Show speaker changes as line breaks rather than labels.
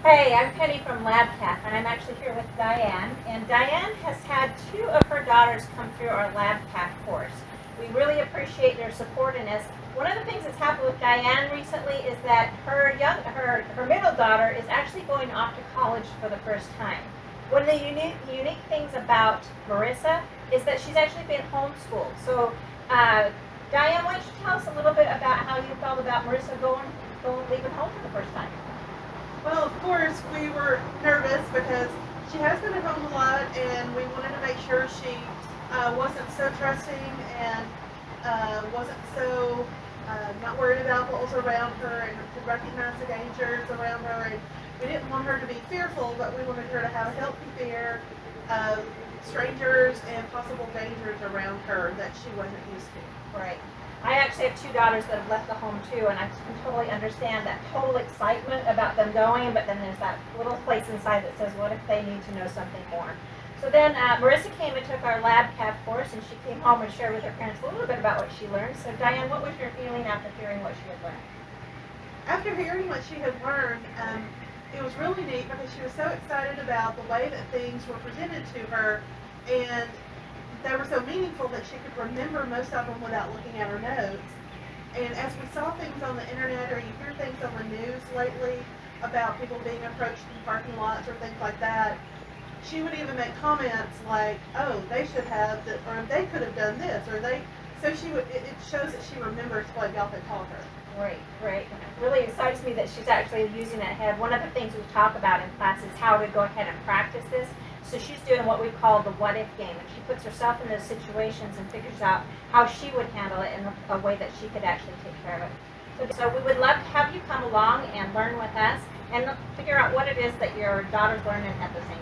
Hey, I'm Penny from LaBCaF, and I'm actually here with Diane. And Diane has had two of her daughters come through our LaBCaF course. We really appreciate their support in this. One of the things that's happened with Diane recently is that her middle daughter is actually going off to college for the first time. One of the unique things about Marissa is that she's actually been homeschooled. So, Diane, why don't you tell us a little bit about how you felt about Marissa leaving home for the first time?
Well, of course, we were nervous because she has been at home a lot, and we wanted to make sure she wasn't so trusting and wasn't so not worried about what was around her and could recognize the dangers around her. And we didn't want her to be fearful, but we wanted her to have a healthy fear of strangers and possible dangers around her that she wasn't used to.
Right. I actually have two daughters that have left the home too, and I can totally understand that total excitement about them going, but then there's that little place inside that says, what if they need to know something more? So then Marissa came and took our LaBCaF course, and she came home and shared with her parents a little bit about what she learned. So Diane, what was your feeling after hearing what she had learned?
After hearing what she had learned, it was really neat because she was so excited about the way that things were presented to her, and they were so meaningful that she could remember most of them without looking at her notes. And as we saw things on the internet, or you hear things on the news lately about people being approached in parking lots or things like that, she would even make comments like, "Oh, they should have," or "They could have done this," or "They." So she would. It shows that she remembers what y'all had taught her.
Great, great. It really excites me that she's actually using that head. One of the things we talk about in class is how to go ahead and practice this. So she's doing what we call the what if game, and she puts herself in those situations and figures out how she would handle it in a way that she could actually take care of it. So we would love to have you come along and learn with us and figure out what it is that your daughter's learning at the same